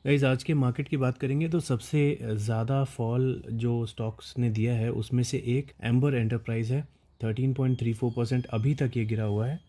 Guys, आज के market की बात करेंगे तो सबसे ज़्यादा फॉल जो स्टॉक्स ने दिया है उसमें से एक एम्बर एंटरप्राइज है। 13.34% अभी तक ये गिरा हुआ है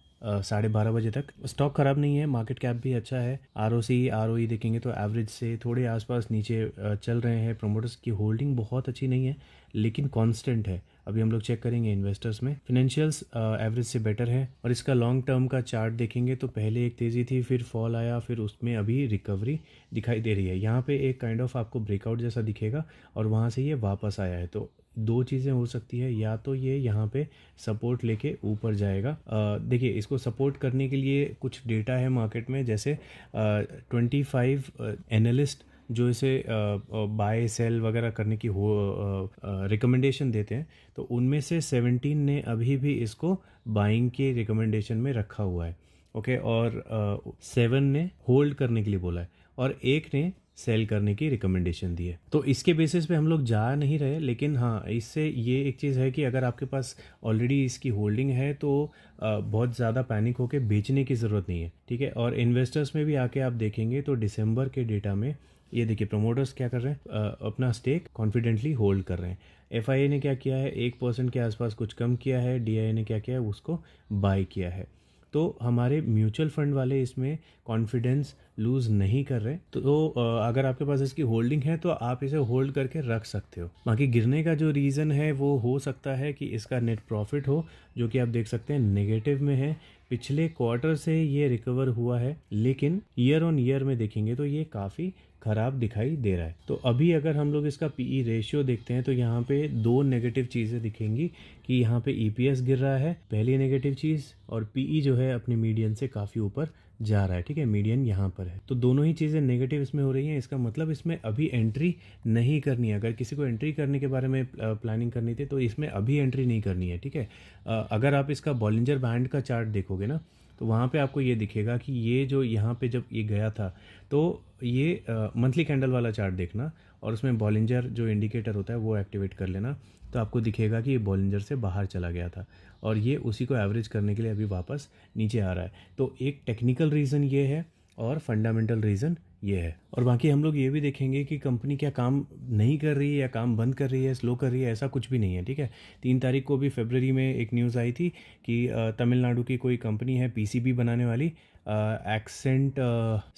12:30 बजे तक। स्टॉक ख़राब नहीं है, मार्केट कैप भी अच्छा है। आरओसी आरओई देखेंगे तो एवरेज से थोड़े आसपास नीचे चल रहे हैं। प्रमोटर्स की होल्डिंग बहुत अच्छी नहीं है लेकिन कांस्टेंट है। अभी हम लोग चेक करेंगे इन्वेस्टर्स में, फिनेंशियल्स एवरेज से बेटर है। और इसका लॉन्ग टर्म का चार्ट देखेंगे तो पहले एक तेज़ी थी, फिर फॉल आया, फिर उसमें अभी रिकवरी दिखाई दे रही है। यहाँ पे एक काइंड ऑफ आपको ब्रेकआउट जैसा दिखेगा और वहाँ से ये वापस आया है। तो दो चीज़ें हो सकती है, या तो ये यहाँ पे सपोर्ट लेके ऊपर जाएगा। देखिए, इसको सपोर्ट करने के लिए कुछ डेटा है मार्केट में, जैसे 25 एनालिस्ट जो इसे बाय सेल वगैरह करने की हो रिकमेंडेशन देते हैं, तो उनमें से 17 ने अभी भी इसको बाइंग के रिकमेंडेशन में रखा हुआ है। ओके, और 7 ने होल्ड करने के लिए बोला है और एक ने सेल करने की रिकमेंडेशन दी है। तो इसके बेसिस पे हम लोग जा नहीं रहे, लेकिन हाँ, इससे ये एक चीज़ है कि अगर आपके पास ऑलरेडी इसकी होल्डिंग है तो बहुत ज़्यादा पैनिक होके बेचने की ज़रूरत नहीं है। ठीक है, और इन्वेस्टर्स में भी आके आप देखेंगे तो दिसंबर के डेटा में ये देखिए, प्रमोटर्स क्या कर रहे हैं, अपना स्टेक कॉन्फिडेंटली होल्ड कर रहे हैं। एफआईए ने क्या किया है, 1% के आसपास कुछ कम किया है। डीआईए ने क्या किया है, उसको बाय किया है। तो हमारे म्यूचुअल फंड वाले इसमें कॉन्फिडेंस लूज़ नहीं कर रहे। तो अगर आपके पास इसकी होल्डिंग है तो आप इसे होल्ड करके रख सकते हो। बाकी गिरने का जो रीज़न है वो हो सकता है कि इसका नेट प्रॉफिट हो, जो कि आप देख सकते हैं नेगेटिव में है। पिछले क्वार्टर से ये रिकवर हुआ है, लेकिन ईयर ऑन ईयर में देखेंगे तो ये काफ़ी खराब दिखाई दे रहा है। तो अभी अगर हम लोग इसका पीई रेशियो देखते हैं तो यहाँ पे दो नेगेटिव चीज़ें दिखेंगी कि यहाँ पे ईपीएस गिर रहा है, पहली नेगेटिव चीज़, और पीई जो है अपने मीडियन से काफ़ी ऊपर जा रहा है। ठीक है, मीडियन यहाँ पर है, तो दोनों ही चीज़ें नेगेटिव इसमें हो रही हैं। इसका मतलब इसमें अभी एंट्री नहीं करनी है। अगर किसी को एंट्री करने के बारे में प्लानिंग करनी थी तो इसमें अभी एंट्री नहीं करनी है। ठीक है, अगर आप इसका बॉलिंजर बैंड का चार्ट देखोगे ना, तो वहाँ पे आपको ये दिखेगा कि ये जो यहाँ पे जब ये गया था, तो ये मंथली कैंडल वाला चार्ट देखना और उसमें बॉलिंजर जो इंडिकेटर होता है वो एक्टिवेट कर लेना, तो आपको दिखेगा कि ये बॉलिंजर से बाहर चला गया था और ये उसी को एवरेज करने के लिए अभी वापस नीचे आ रहा है। तो एक टेक्निकल रीज़न ये है और फंडामेंटल रीज़न ये है। और बाकी हम लोग ये भी देखेंगे कि कंपनी क्या काम नहीं कर रही है या काम बंद कर रही है, स्लो कर रही है, ऐसा कुछ भी नहीं है। ठीक है, 3 तारीख को भी फरवरी में एक न्यूज़ आई थी कि तमिलनाडु की कोई कंपनी है पीसीबी बनाने वाली, एक्सेंट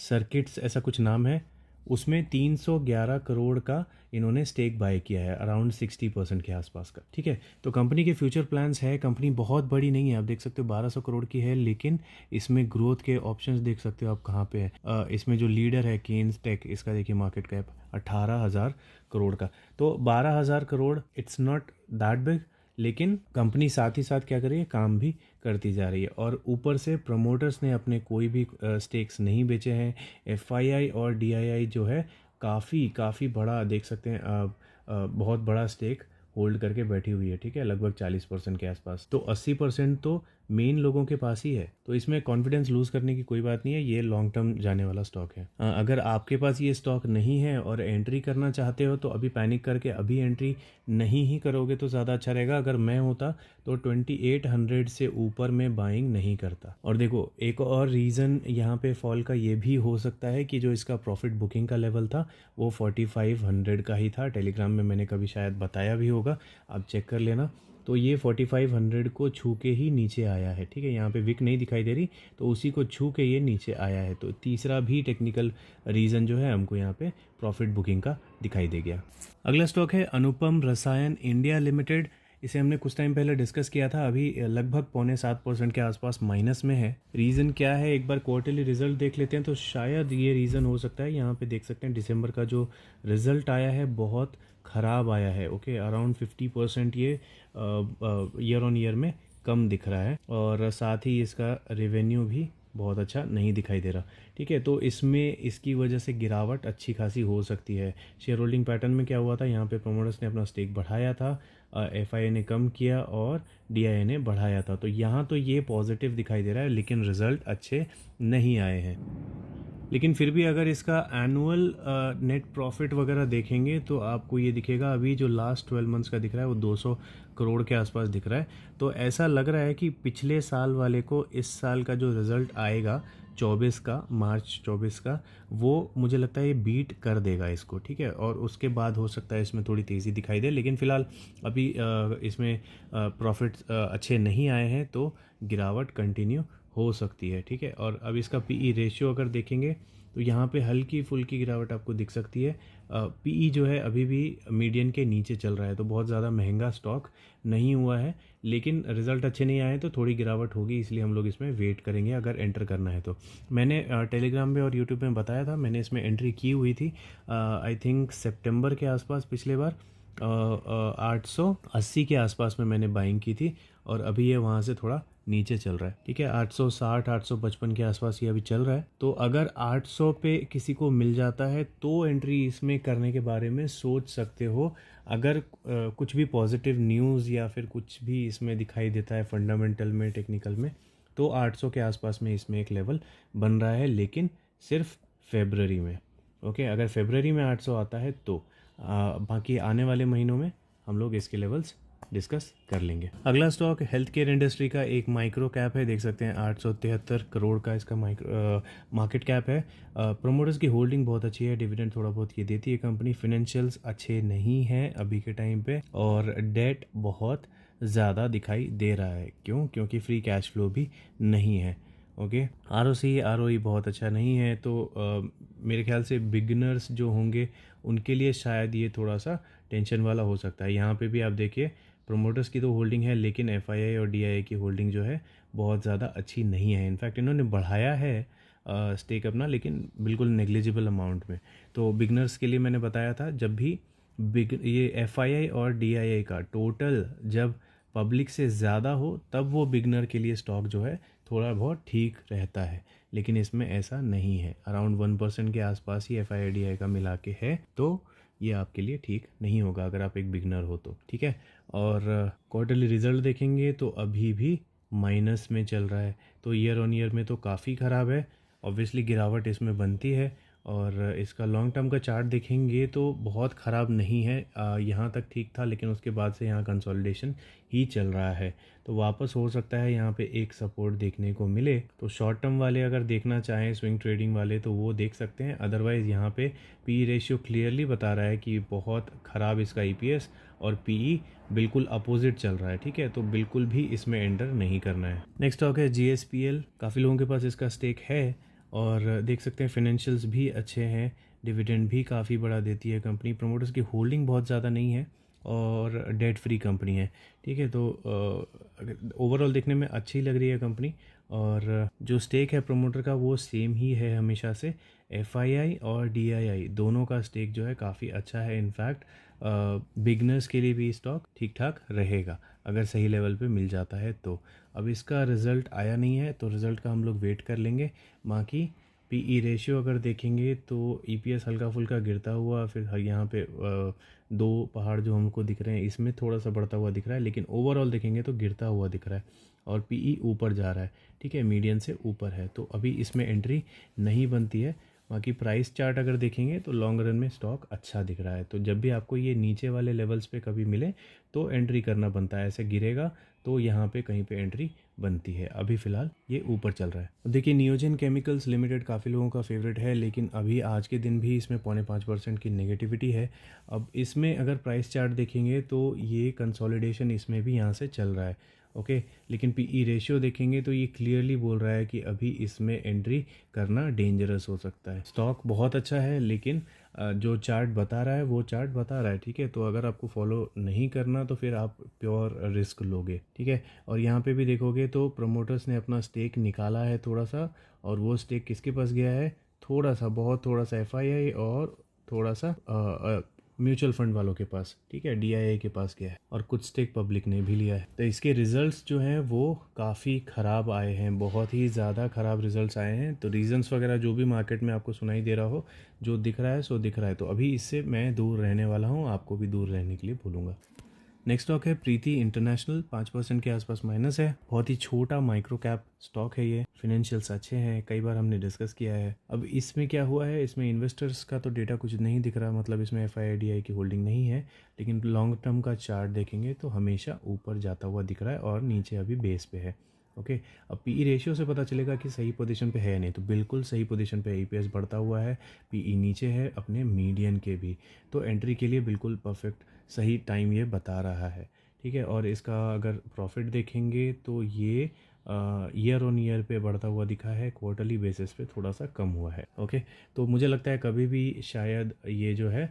सर्किट्स ऐसा कुछ नाम है, उसमें 311 करोड़ का इन्होंने स्टेक बाय किया है, अराउंड 60% के आसपास का। ठीक है, तो कंपनी के फ्यूचर प्लान्स है। कंपनी बहुत बड़ी नहीं है, आप देख सकते हो 1200 करोड़ की है, लेकिन इसमें ग्रोथ के ऑप्शंस देख सकते हो आप कहाँ पे है। इसमें जो लीडर है केन्स टेक, इसका देखिए मार्केट कैप 18,000 करोड़ का। तो 12,000 crore it's not that big, लेकिन कंपनी साथ ही साथ क्या कर रही है, काम भी करती जा रही है। और ऊपर से प्रमोटर्स ने अपने कोई भी स्टेक्स नहीं बेचे हैं। एफआईआई और डीआईआई जो है काफ़ी बड़ा देख सकते हैं, बहुत बड़ा स्टेक होल्ड करके बैठी हुई है। ठीक है, लगभग 40% के आसपास। तो 80% तो मेन लोगों के पास ही है। तो इसमें कॉन्फिडेंस लूज़ करने की कोई बात नहीं है, ये लॉन्ग टर्म जाने वाला स्टॉक है। अगर आपके पास ये स्टॉक नहीं है और एंट्री करना चाहते हो तो अभी पैनिक करके अभी एंट्री नहीं ही करोगे तो ज़्यादा अच्छा रहेगा। अगर मैं होता तो 2800 से ऊपर में बाइंग नहीं करता। और देखो, एक और रीज़न यहाँ पे फॉल का ये भी हो सकता है कि जो इसका प्रॉफिट बुकिंग का लेवल था वो 4500 का ही था। टेलीग्राम में मैंने कभी शायद बताया भी होगा, आप चेक कर लेना। तो ये 4500 को छू के ही नीचे आया है। ठीक है, यहाँ पे विक नहीं दिखाई दे रही, तो उसी को छू के ये नीचे आया है। तो तीसरा भी टेक्निकल रीज़न जो है हमको यहाँ पे प्रॉफिट बुकिंग का दिखाई दे गया। अगला स्टॉक है अनुपम रसायन इंडिया लिमिटेड। इसे हमने कुछ टाइम पहले डिस्कस किया था, अभी लगभग 6.25% के आसपास माइनस में है। रीज़न क्या है, एक बार क्वार्टरली रिजल्ट देख लेते हैं तो शायद ये रीज़न हो सकता है। यहाँ पे देख सकते हैं दिसंबर का जो रिजल्ट आया है बहुत ख़राब आया है। ओके, अराउंड 50% ये ईयर ऑन ईयर में कम दिख रहा है, और साथ ही इसका रेवेन्यू भी बहुत अच्छा नहीं दिखाई दे रहा। ठीक है, तो इसमें इसकी वजह से गिरावट अच्छी खासी हो सकती है। शेयर होल्डिंग पैटर्न में क्या हुआ था, यहाँ पे प्रमोटर्स ने अपना स्टेक बढ़ाया था, एफआईए ने कम किया और डीआईए ने बढ़ाया था। तो यहाँ तो ये पॉजिटिव दिखाई दे रहा है, लेकिन रिजल्ट अच्छे नहीं आए हैं। लेकिन फिर भी अगर इसका एनुअल नेट प्रॉफिट वगैरह देखेंगे तो आपको ये दिखेगा, अभी जो लास्ट 12 मंथ्स का दिख रहा है वो 200 करोड़ के आसपास दिख रहा है। तो ऐसा लग रहा है कि पिछले साल वाले को इस साल का जो रिज़ल्ट आएगा 24 का, मार्च 24 का, वो मुझे लगता है ये बीट कर देगा इसको, ठीक है। और उसके बाद हो सकता है इसमें थोड़ी तेज़ी दिखाई दे, लेकिन फ़िलहाल अभी इसमें प्रॉफिट्स अच्छे नहीं आए हैं तो गिरावट कंटिन्यू हो सकती है, ठीक है। और अब इसका पीई रेशियो अगर देखेंगे तो यहाँ पे हल्की फुल्की गिरावट आपको दिख सकती है। पीई जो है अभी भी मीडियन के नीचे चल रहा है, तो बहुत ज़्यादा महंगा स्टॉक नहीं हुआ है, लेकिन रिज़ल्ट अच्छे नहीं आए तो थोड़ी गिरावट होगी, इसलिए हम लोग इसमें वेट करेंगे अगर एंटर करना है तो। मैंने टेलीग्राम में और यूट्यूब में बताया था, मैंने इसमें एंट्री की हुई थी आई थिंक सितंबर के आसपास पिछले बार, 880 के आसपास में मैंने बाइंग की थी, और अभी ये वहाँ से थोड़ा नीचे चल रहा है, ठीक है। 860 855 के आसपास ये अभी चल रहा है। तो अगर 800 पे किसी को मिल जाता है तो एंट्री इसमें करने के बारे में सोच सकते हो। अगर कुछ भी पॉजिटिव न्यूज़ या फिर कुछ भी इसमें दिखाई देता है फंडामेंटल में, टेक्निकल में, तो 800 के आसपास में इसमें एक लेवल बन रहा है, लेकिन सिर्फ फेबररी में। ओके, अगर फेबररी में 800 आता है तो बाकी आने वाले महीनों में हम लोग इसके लेवल्स डिस्कस कर लेंगे। अगला स्टॉक हेल्थ केयर इंडस्ट्री का एक माइक्रो कैप है, देख सकते हैं 873 करोड़ का इसका मार्केट कैप है। प्रोमोटर्स की होल्डिंग बहुत अच्छी है, डिविडेंड थोड़ा बहुत ये देती है कंपनी। फाइनेंशियल्स अच्छे नहीं हैं अभी के टाइम पे, और डेट बहुत ज़्यादा दिखाई दे रहा है। क्योंकि फ्री कैश फ्लो भी नहीं है। ओके, आरओई बहुत अच्छा नहीं है, तो मेरे ख्याल से बिगिनर्स जो होंगे उनके लिए शायद ये थोड़ा सा टेंशन वाला हो सकता है। यहाँ पे भी आप देखिए प्रोमोटर्स की तो होल्डिंग है, लेकिन एफआईआई और डीआईआई की होल्डिंग जो है बहुत ज़्यादा अच्छी नहीं है। इनफैक्ट इन्होंने बढ़ाया है स्टेक अपना, लेकिन बिल्कुल नेग्लिजिबल अमाउंट में। तो बिगनर्स के लिए मैंने बताया था, जब भी ये एफआईआई और डीआईआई का टोटल जब पब्लिक से ज़्यादा हो तब वो बिगनर के लिए स्टॉक जो है थोड़ा बहुत ठीक रहता है, लेकिन इसमें ऐसा नहीं है। अराउंड 1% के आसपास ही एफआईआई डीआईआई का मिला के है, तो ये आपके लिए ठीक नहीं होगा अगर आप एक बिगनर हो तो, ठीक है। और क्वार्टरली रिजल्ट देखेंगे तो अभी भी माइनस में चल रहा है, तो ईयर ऑन ईयर में तो काफ़ी ख़राब है। ऑब्वियसली गिरावट इसमें बनती है, और इसका लॉन्ग टर्म का चार्ट देखेंगे तो बहुत ख़राब नहीं है। यहाँ तक ठीक था, लेकिन उसके बाद से यहाँ कंसोलिडेशन ही चल रहा है, तो वापस हो सकता है यहाँ पे एक सपोर्ट देखने को मिले। तो शॉर्ट टर्म वाले अगर देखना चाहें, स्विंग ट्रेडिंग वाले, तो वो देख सकते हैं। अदरवाइज़ यहाँ पे पी रेशियो क्लियरली बता रहा है कि बहुत ख़राब इसका ईपीएस, और पीई बिल्कुल अपोजिट चल रहा है, ठीक है। तो बिल्कुल भी इसमें एंटर नहीं करना है। नेक्स्ट स्टॉक है जीएसपीएल। काफ़ी लोगों के पास इसका स्टेक है, और देख सकते हैं फाइनेंशियल्स भी अच्छे हैं, डिविडेंड भी काफ़ी बड़ा देती है कंपनी। प्रमोटर्स की होल्डिंग बहुत ज़्यादा नहीं है, और डेट फ्री कंपनी है, ठीक है। तो ओवरऑल देखने में अच्छी लग रही है कंपनी, और जो स्टेक है प्रमोटर का वो सेम ही है हमेशा से। एफआईआई और डीआईआई दोनों का स्टेक जो है काफ़ी अच्छा है। इनफैक्ट बिगनर्स के लिए भी स्टॉक ठीक ठाक रहेगा अगर सही लेवल पे मिल जाता है तो। अब इसका रिज़ल्ट आया नहीं है, तो रिज़ल्ट का हम लोग वेट कर लेंगे। बाकी पीई रेशियो अगर देखेंगे तो ईपीएस हल्का फुल्का गिरता हुआ, फिर यहाँ पे दो पहाड़ जो हमको दिख रहे हैं इसमें थोड़ा सा बढ़ता हुआ दिख रहा है, लेकिन ओवरऑल देखेंगे तो गिरता हुआ दिख रहा है, और पीई ऊपर जा रहा है, ठीक है, मीडियन से ऊपर है, तो अभी इसमें एंट्री नहीं बनती है। बाकी प्राइस चार्ट अगर देखेंगे तो लॉन्ग रन में स्टॉक अच्छा दिख रहा है, तो जब भी आपको ये नीचे वाले लेवल्स पे कभी मिले तो एंट्री करना बनता है। ऐसे गिरेगा तो यहाँ पे कहीं पे एंट्री बनती है। अभी फ़िलहाल ये ऊपर चल रहा है। देखिए नियोजन केमिकल्स लिमिटेड काफ़ी लोगों का फेवरेट है, लेकिन अभी आज के दिन भी इसमें 0.5% की नेगेटिविटी है। अब इसमें अगर प्राइस चार्ट देखेंगे तो ये कंसोलिडेशन इसमें भी यहाँ से चल रहा है, ओके। लेकिन पीई रेशियो देखेंगे तो ये क्लियरली बोल रहा है कि अभी इसमें एंट्री करना डेंजरस हो सकता है। स्टॉक बहुत अच्छा है, लेकिन जो चार्ट बता रहा है वो चार्ट बता रहा है, ठीक है। तो अगर आपको फॉलो नहीं करना तो फिर आप प्योर रिस्क लोगे, ठीक है। और यहाँ पे भी देखोगे तो प्रमोटर्स ने अपना स्टेक निकाला है थोड़ा सा, और वो स्टेक किसके पास गया है, थोड़ा सा, बहुत थोड़ा सा एफआईआई और थोड़ा सा म्यूचुअल फंड वालों के पास, ठीक है, डीआईआई के पास गया है, और कुछ स्टेक पब्लिक ने भी लिया है। तो इसके रिजल्ट्स जो हैं वो काफ़ी ख़राब आए हैं, बहुत ही ज़्यादा ख़राब रिजल्ट्स आए हैं। तो रीजंस वगैरह जो भी मार्केट में आपको सुनाई दे रहा हो, जो दिख रहा है सो दिख रहा है, तो अभी इससे मैं दूर रहने वाला हूँ, आपको भी दूर रहने के लिए बोलूँगा। नेक्स्ट स्टॉक है प्रीति इंटरनेशनल, 5% के आसपास माइनस है। बहुत ही छोटा माइक्रो कैप स्टॉक है ये, फाइनेंशियल्स अच्छे हैं, कई बार हमने डिस्कस किया है। अब इसमें क्या हुआ है, इसमें इन्वेस्टर्स का तो डेटा कुछ नहीं दिख रहा, मतलब इसमें एफआईआईडीआई की होल्डिंग नहीं है, लेकिन लॉन्ग टर्म का चार्ट देखेंगे तो हमेशा ऊपर जाता हुआ दिख रहा है, और नीचे अभी बेस पे है। ओके, अब पीई रेशियो से पता चलेगा कि सही पोजीशन पे है या नहीं, तो बिल्कुल सही पोजीशन पे ईपीएस बढ़ता हुआ है, पीई नीचे है अपने मीडियन के भी, तो एंट्री के लिए बिल्कुल परफेक्ट सही टाइम ये बता रहा है। ठीक है, और इसका अगर प्रॉफिट देखेंगे तो ये ईयर ऑन ईयर पे बढ़ता हुआ दिखा है, क्वार्टरली बेसिस पे थोड़ा सा कम हुआ है। ओके, तो मुझे लगता है कभी भी शायद ये जो है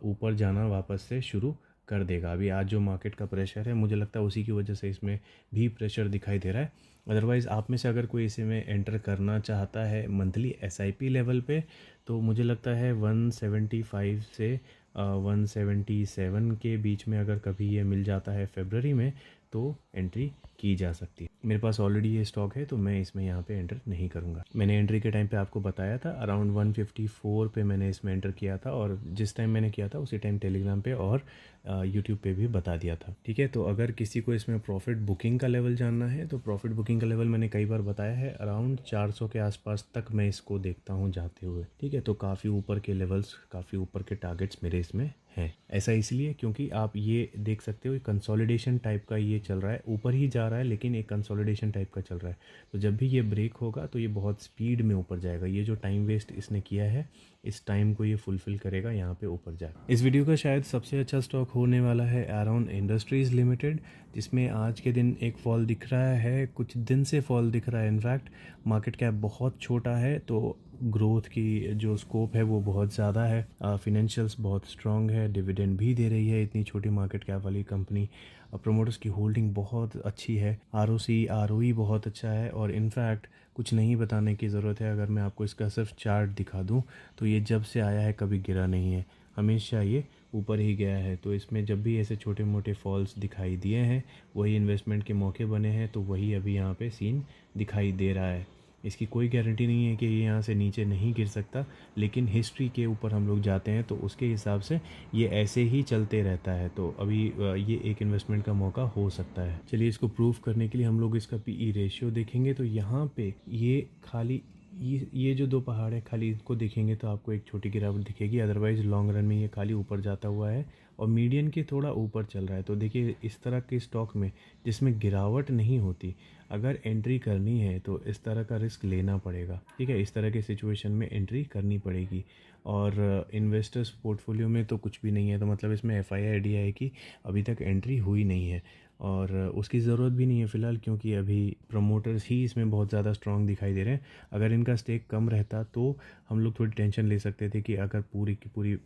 ऊपर जाना वापस से शुरू कर देगा। अभी आज जो मार्केट का प्रेशर है मुझे लगता है उसी की वजह से इसमें भी प्रेशर दिखाई दे रहा है। अदरवाइज़ आप में से अगर कोई इसे में एंटर करना चाहता है मंथली एसआईपी लेवल पे, तो मुझे लगता है 175 से 177 के बीच में अगर कभी ये मिल जाता है फरवरी में, तो एंट्री की जा सकती है। मेरे पास ऑलरेडी ये स्टॉक है तो मैं इसमें यहाँ पे एंटर नहीं करूँगा। मैंने एंट्री के टाइम पे आपको बताया था अराउंड 154 पे मैंने इसमें एंटर किया था, और जिस टाइम मैंने किया था उसी टाइम टेलीग्राम पे और यूट्यूब पे भी बता दिया था। ठीक है, तो अगर किसी को इसमें प्रॉफिट बुकिंग का लेवल जानना है तो प्रॉफिट बुकिंग का लेवल मैंने कई बार बताया है, अराउंड 400 के आसपास तक मैं इसको देखता हूँ जाते हुए। ठीक है, तो काफ़ी ऊपर के लेवल्स, काफ़ी ऊपर के टारगेट्स मेरे इसमें हैं। ऐसा इसलिए क्योंकि आप ये देख सकते हो कंसोलिडेशन टाइप का ये चल रहा है, ऊपर ही जा रहा है लेकिन एक कंसोलिडेशन टाइप का चल रहा है। तो जब भी ये ब्रेक होगा तो ये बहुत स्पीड में ऊपर जाएगा। ये जो टाइम वेस्ट इसने किया है, इस टाइम को ये फुलफ़िल करेगा, यहाँ पे ऊपर जाएगा। इस वीडियो का शायद सबसे अच्छा स्टॉक होने वाला है एरॉन इंडस्ट्रीज़ लिमिटेड, जिसमें आज के दिन एक फॉल दिख रहा है, कुछ दिन से फॉल दिख रहा है। इनफैक्ट मार्केट कैप बहुत छोटा है तो ग्रोथ की जो स्कोप है वो बहुत ज़्यादा है, फिनेंशियल्स बहुत स्ट्रॉन्ग है, डिविडेंड भी दे रही है इतनी छोटी मार्केट कैप वाली कंपनी, प्रोमोटर्स की होल्डिंग बहुत अच्छी है, आरओसी आरओई बहुत अच्छा है, और इनफैक्ट कुछ नहीं बताने की ज़रूरत है, अगर मैं आपको इसका सिर्फ चार्ट दिखा दूं तो ये जब से आया है कभी गिरा नहीं है, हमेशा ये ऊपर ही गया है। तो इसमें जब भी ऐसे छोटे मोटे फॉल्स दिखाई दिए हैं वही इन्वेस्टमेंट के मौके बने हैं, तो वही अभी यहाँ पे सीन दिखाई दे रहा है। इसकी कोई गारंटी नहीं है कि ये यहाँ से नीचे नहीं गिर सकता, लेकिन हिस्ट्री के ऊपर हम लोग जाते हैं तो उसके हिसाब से ये ऐसे ही चलते रहता है। तो अभी ये एक इन्वेस्टमेंट का मौका हो सकता है। चलिए, इसको प्रूव करने के लिए हम लोग इसका पीई रेशियो देखेंगे, तो यहाँ पे ये खाली ये जो दो पहाड़ है खाली इनको देखेंगे तो आपको एक छोटी गिरावट दिखेगी, अदरवाइज़ लॉन्ग रन में ये खाली ऊपर जाता हुआ है और मीडियन के थोड़ा ऊपर चल रहा है। तो देखिए, इस तरह के स्टॉक में जिसमें गिरावट नहीं होती, अगर एंट्री करनी है तो इस तरह का रिस्क लेना पड़ेगा। ठीक है, इस तरह के सिचुएशन में एंट्री करनी पड़ेगी, और इन्वेस्टर्स पोर्टफोलियो में तो कुछ भी नहीं है, तो मतलब इसमें एफआईआई की अभी तक एंट्री हुई नहीं है, और उसकी ज़रूरत भी नहीं है फ़िलहाल, क्योंकि अभी प्रमोटर्स ही इसमें बहुत ज़्यादा स्ट्रॉन्ग दिखाई दे रहे हैं। अगर इनका स्टेक कम रहता तो हम लोग थोड़ी टेंशन ले सकते थे कि अगर पूरी की पूरी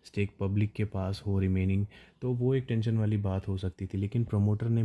स्टेक पब्लिक के पास हो रिमेनिंग, तो वो एक टेंशन वाली बात हो सकती थी, लेकिन प्रमोटर ने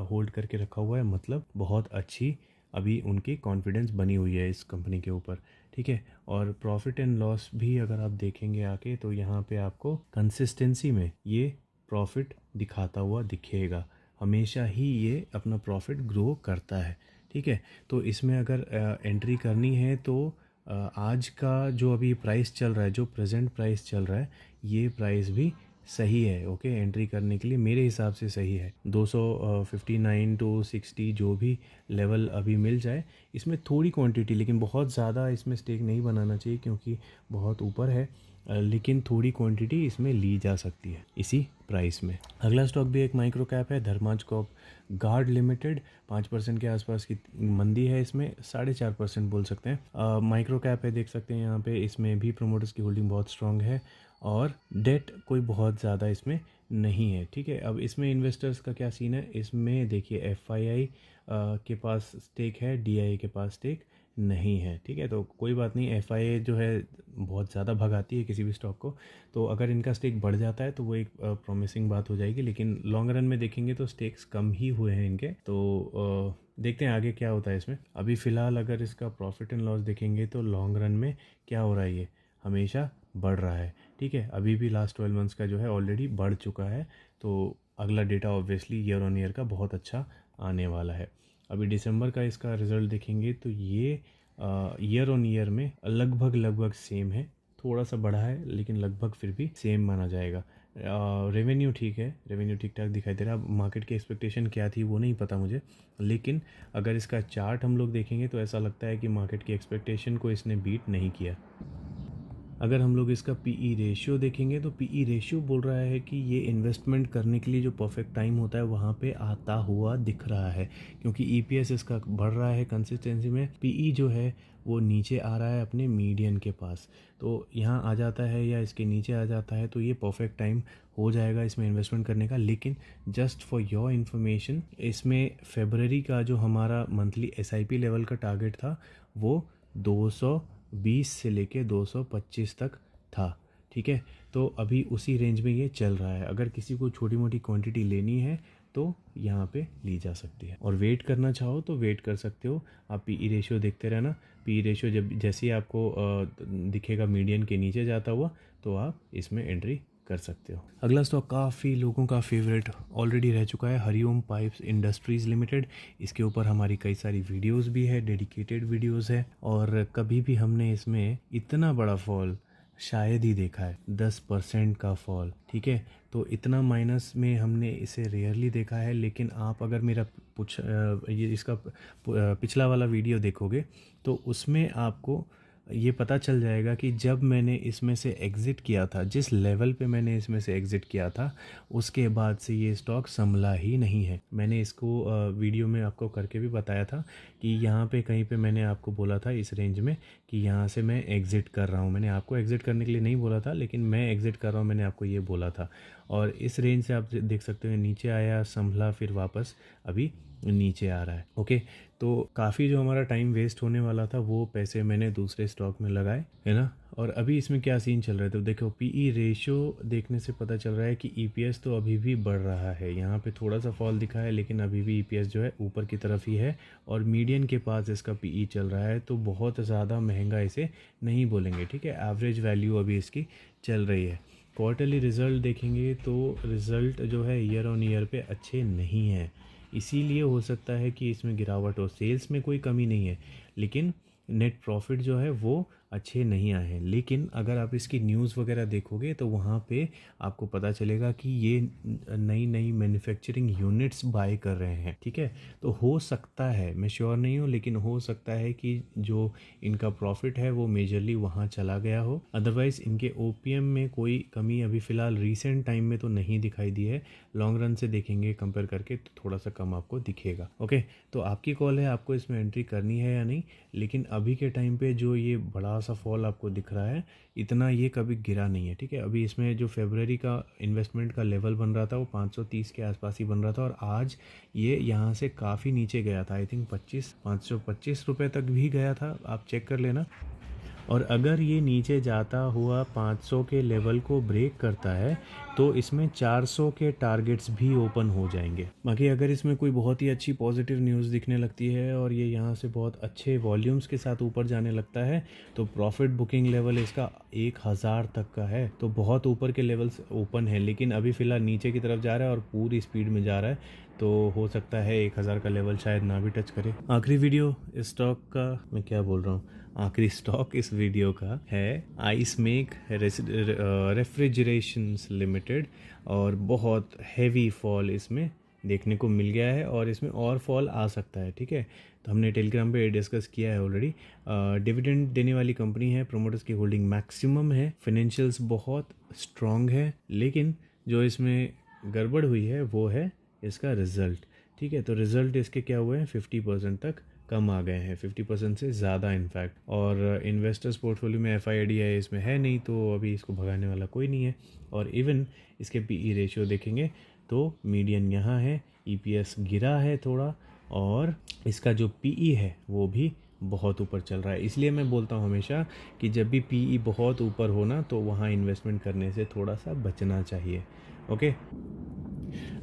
होल्ड करके रखा हुआ है, मतलब बहुत अच्छी अभी उनकी कॉन्फिडेंस बनी हुई है इस कंपनी के ऊपर। ठीक है, और प्रॉफिट एंड लॉस भी अगर आप देखेंगे आके तो यहाँ पे आपको कंसिस्टेंसी में ये प्रॉफिट दिखाता हुआ दिखेगा, हमेशा ही ये अपना प्रॉफिट ग्रो करता है। ठीक है, तो इसमें अगर एंट्री करनी है तो आज का जो अभी प्राइस चल रहा है, जो प्रेजेंट प्राइस चल रहा है, ये प्राइस भी सही है। ओके, एंट्री करने के लिए मेरे हिसाब से सही है। 259 टू 60 जो भी लेवल अभी मिल जाए, इसमें थोड़ी क्वांटिटी, लेकिन बहुत ज़्यादा इसमें स्टेक नहीं बनाना चाहिए क्योंकि बहुत ऊपर है, लेकिन थोड़ी क्वांटिटी इसमें ली जा सकती है इसी प्राइस में। अगला स्टॉक भी एक माइक्रो कैप है, धर्माज कॉप गार्ड लिमिटेड। 5% के आसपास की मंदी है इसमें, 4.5% बोल सकते हैं। माइक्रो कैप है, देख सकते हैं यहाँ पे, इसमें भी प्रोमोटर्स की होल्डिंग बहुत स्ट्रांग है और डेट कोई बहुत ज़्यादा इसमें नहीं है। ठीक है, अब इसमें इन्वेस्टर्स का क्या सीन है, इसमें देखिए एफआईआई के पास स्टेक है, डीआईए के पास स्टेक नहीं है। ठीक है, तो कोई बात नहीं, एफआईआई जो है बहुत ज़्यादा भगाती है किसी भी स्टॉक को, तो अगर इनका स्टेक बढ़ जाता है तो वो एक प्रॉमिसिंग बात हो जाएगी, लेकिन लॉन्ग रन में देखेंगे तो स्टेक्स कम ही हुए हैं इनके। तो देखते हैं आगे क्या होता है इसमें। अभी फ़िलहाल अगर इसका प्रॉफिट एंड लॉस देखेंगे तो लॉन्ग रन में क्या हो रहा है, ये हमेशा बढ़ रहा है। ठीक है, अभी भी लास्ट 12 मंथ्स का जो है ऑलरेडी बढ़ चुका है, तो अगला data obviously year on year का बहुत अच्छा आने वाला है। अभी दिसंबर का इसका रिज़ल्ट देखेंगे तो ये ईयर ऑन ईयर में लगभग सेम है, थोड़ा सा बढ़ा है लेकिन लगभग फिर भी सेम माना जाएगा। रेवेन्यू ठीक है, रेवेन्यू ठीक ठाक दिखाई दे रहा है। मार्केट की एक्सपेक्टेशन क्या थी वो नहीं पता मुझे, लेकिन अगर इसका चार्ट हम लोग देखेंगे तो ऐसा लगता है कि मार्केट की एक्सपेक्टेशन को इसने बीट नहीं किया। अगर हम लोग इसका पीई रेशियो देखेंगे तो पीई रेशियो बोल रहा है कि ये इन्वेस्टमेंट करने के लिए जो परफेक्ट टाइम होता है वहाँ पे आता हुआ दिख रहा है, क्योंकि ईपीएस इसका बढ़ रहा है कंसिस्टेंसी में। पीई जो है वो नीचे आ रहा है अपने मीडियन के पास, तो यहाँ आ जाता है या इसके नीचे आ जाता है तो ये परफेक्ट टाइम हो जाएगा इसमें इन्वेस्टमेंट करने का। लेकिन जस्ट फॉर योर इन्फॉर्मेशन, इसमें फेबररी का जो हमारा मंथली एसआईपी लेवल का टारगेट था वो 220 से लेके 225 तक था, ठीक है। तो अभी उसी रेंज में ये चल रहा है। अगर किसी को छोटी मोटी क्वांटिटी लेनी है तो यहाँ पे ली जा सकती है, और वेट करना चाहो तो वेट कर सकते हो। आप पीई रेशियो देखते रहना। पीई रेशियो जब जैसे ही आपको दिखेगा मीडियन के नीचे जाता हुआ तो आप इसमें एंट्री कर सकते हो। अगला स्टॉक काफ़ी लोगों का फेवरेट ऑलरेडी रह चुका है, हरिओम पाइप्स इंडस्ट्रीज़ लिमिटेड। इसके ऊपर हमारी कई सारी वीडियोस भी है, डेडिकेटेड वीडियोस है, और कभी भी हमने इसमें इतना बड़ा फॉल शायद ही देखा है, 10% का फॉल, ठीक है। तो इतना माइनस में हमने इसे रेयरली देखा है। लेकिन आप अगर मेरा ये इसका पिछला वाला वीडियो देखोगे तो उसमें आपको ये पता चल जाएगा कि जब मैंने इसमें से एग्ज़िट किया था, जिस लेवल पे मैंने इसमें से एग्ज़िट किया था, उसके बाद से ये स्टॉक संभला ही नहीं है। मैंने इसको वीडियो में आपको करके भी बताया था कि यहाँ पे कहीं पे मैंने आपको बोला था इस रेंज में कि यहाँ से मैं एग्ज़िट कर रहा हूँ। मैंने आपको एग्ज़िट करने के लिए नहीं बोला था, लेकिन मैं एग्ज़िट कर रहा हूँ, मैंने आपको ये बोला था। और इस रेंज से आप देख सकते हो नीचे आया, संभला, फिर वापस अभी नीचे आ रहा है। ओके, तो काफ़ी जो हमारा टाइम वेस्ट होने वाला था वो पैसे मैंने दूसरे स्टॉक में लगाए, है ना। और अभी इसमें क्या सीन चल रहा है तो देखो, पीई रेशियो देखने से पता चल रहा है कि ईपीएस तो अभी भी बढ़ रहा है। यहाँ पे थोड़ा सा फॉल दिखा है, लेकिन अभी भी ईपीएस जो है ऊपर की तरफ ही है, और मीडियन के पास इसका पीई चल रहा है। तो बहुत ज़्यादा महंगा इसे नहीं बोलेंगे, ठीक है। एवरेज वैल्यू अभी इसकी चल रही है। क्वार्टरली रिज़ल्ट देखेंगे तो रिज़ल्ट जो है ईयर ऑन ईयर पे अच्छे नहीं हैं, इसीलिए हो सकता है कि इसमें गिरावट हो। सेल्स में कोई कमी नहीं है, लेकिन नेट प्रॉफिट जो है वो अच्छे नहीं आए हैं। लेकिन अगर आप इसकी न्यूज़ वगैरह देखोगे तो वहाँ पे आपको पता चलेगा कि ये नई नई मैन्युफैक्चरिंग यूनिट्स बाय कर रहे हैं, ठीक है। तो हो सकता है, मैं श्योर नहीं हूँ, लेकिन हो सकता है कि जो इनका प्रॉफिट है वो मेजरली वहाँ चला गया हो। अदरवाइज़ इनके ओपीएम में कोई कमी अभी फ़िलहाल रीसेंट टाइम में तो नहीं दिखाई दी है। लॉन्ग रन से देखेंगे कंपेयर करके तो थोड़ा सा कम आपको दिखेगा। ओके, तो आपकी कॉल है, आपको इसमें एंट्री करनी है या नहीं। लेकिन अभी के टाइम पे जो ये बड़ा सा फॉल आपको दिख रहा है, इतना ये कभी गिरा नहीं है, ठीक है। अभी इसमें जो फरवरी का इन्वेस्टमेंट का लेवल बन रहा था वो 530 के आसपास ही बन रहा था, और आज ये यहाँ से काफ़ी नीचे गया था। आई थिंक 525 रुपये तक भी गया था, आप चेक कर लेना। और अगर ये नीचे जाता हुआ 500 के लेवल को ब्रेक करता है तो इसमें 400 के टारगेट्स भी ओपन हो जाएंगे। बाकी अगर इसमें कोई बहुत ही अच्छी पॉजिटिव न्यूज़ दिखने लगती है और ये यहाँ से बहुत अच्छे वॉल्यूम्स के साथ ऊपर जाने लगता है तो प्रॉफिट बुकिंग लेवल इसका 1000 तक का है। तो बहुत ऊपर के लेवल्स ओपन है, लेकिन अभी फ़िलहाल नीचे की तरफ जा रहा है और पूरी स्पीड में जा रहा है, तो हो सकता है 1000 का लेवल शायद ना भी टच करे। आखिरी वीडियो इस स्टॉक का, मैं क्या बोल रहा हूँ, आखिरी स्टॉक इस वीडियो का है आइसमेक रेफ्रिजरेशंस लिमिटेड, और बहुत हैवी फॉल इसमें देखने को मिल गया है और इसमें और फॉल आ सकता है, ठीक है। तो हमने टेलीग्राम पे डिस्कस किया है ऑलरेडी। डिविडेंड देने वाली कंपनी है, प्रोमोटर्स की होल्डिंग मैक्सिमम है, फाइनेंशियल्स बहुत स्ट्रॉन्ग है, लेकिन जो इसमें गड़बड़ हुई है वो है इसका रिज़ल्ट, ठीक है। तो रिज़ल्ट इसके क्या हुए हैं, 50% तक कम आ गए हैं, 50% से ज़्यादा इनफैक्ट। और इन्वेस्टर्स पोर्टफोलियो में FIDI इसमें है नहीं, तो अभी इसको भगाने वाला कोई नहीं है। और इवन इसके PE रेशियो देखेंगे तो मीडियन यहाँ है, EPS गिरा है थोड़ा, और इसका जो PE है वो भी बहुत ऊपर चल रहा है। इसलिए मैं बोलता हूँ हमेशा कि जब भी PE बहुत ऊपर हो ना तो वहाँ इन्वेस्टमेंट करने से थोड़ा सा बचना चाहिए। ओके,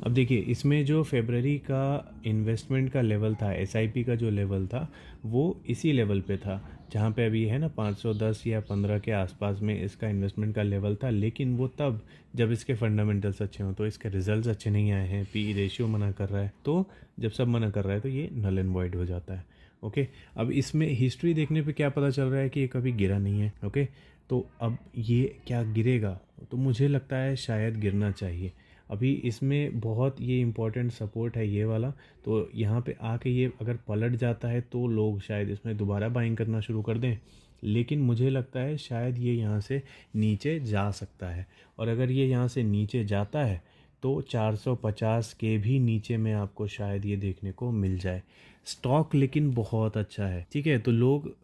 अब देखिए इसमें जो फरवरी का इन्वेस्टमेंट का लेवल था, SIP का जो लेवल था वो इसी लेवल पे था जहाँ पे अभी है ना 510 या 15 के आसपास में इसका इन्वेस्टमेंट का लेवल था। लेकिन वो तब जब इसके फंडामेंटल्स अच्छे हों, तो इसके रिजल्ट्स अच्छे नहीं आए हैं, PE रेशियो मना कर रहा है, तो जब सब मना कर रहा है तो ये नल एंड वॉइड हो जाता है। ओके, अब इसमें हिस्ट्री देखने पे क्या पता चल रहा है कि ये कभी गिरा नहीं है। ओके, तो अब ये क्या गिरेगा, तो मुझे लगता है शायद गिरना चाहिए। अभी इसमें बहुत ये इम्पोर्टेंट सपोर्ट है ये वाला, तो यहाँ पे आके ये अगर पलट जाता है तो लोग शायद इसमें दोबारा बाइंग करना शुरू कर दें, लेकिन मुझे लगता है शायद ये यहाँ से नीचे जा सकता है, और अगर ये यहाँ से नीचे जाता है तो 450 के भी नीचे में आपको शायद ये देखने को मिल जाए। स्टॉक लेकिन बहुत अच्छा है, ठीक है। तो लोग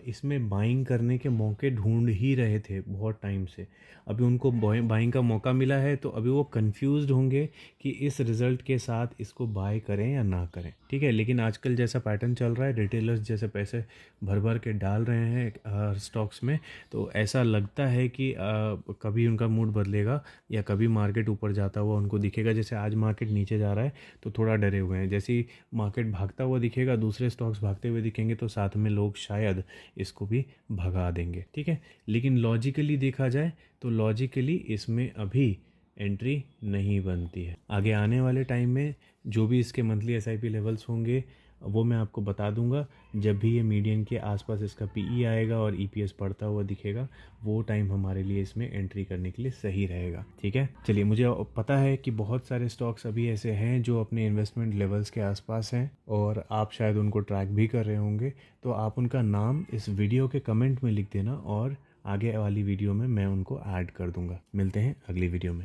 इसमें बाइंग करने के मौके ढूंढ ही रहे थे बहुत टाइम से। अभी उनको बाइंग का मौका मिला है, तो अभी वो कंफ्यूज्ड होंगे कि इस रिज़ल्ट के साथ इसको बाय करें या ना करें, ठीक है। लेकिन आजकल जैसा पैटर्न चल रहा है, रिटेलर्स जैसे पैसे भर भर के डाल रहे हैं स्टॉक्स में, तो ऐसा लगता है कि कभी उनका मूड बदलेगा या कभी मार्केट ऊपर जाता हुआ उनको दिखेगा। जैसे आज मार्केट नीचे जा रहा है तो थोड़ा डरे हुए हैं, जैसे ही मार्केट भागता हुआ दिखेगा, दूसरे स्टॉक्स भागते हुए दिखेंगे, तो साथ में लोग शायद इसको भी भगा देंगे, ठीक है। लेकिन लॉजिकली देखा जाए तो लॉजिकली इसमें अभी एंट्री नहीं बनती है। आगे आने वाले टाइम में जो भी इसके मंथली एसआईपी लेवल्स होंगे वो मैं आपको बता दूंगा। जब भी ये मीडियन के आसपास इसका पीई आएगा और ईपीएस बढ़ता हुआ दिखेगा, वो टाइम हमारे लिए इसमें एंट्री करने के लिए सही रहेगा, ठीक है। चलिए, मुझे पता है कि बहुत सारे स्टॉक्स अभी ऐसे हैं जो अपने इन्वेस्टमेंट लेवल्स के आसपास हैं और आप शायद उनको ट्रैक भी कर रहे होंगे, तो आप उनका नाम इस वीडियो के कमेंट में लिख देना और आगे वाली वीडियो में मैं उनको ऐड कर दूंगा। मिलते हैं अगली वीडियो में।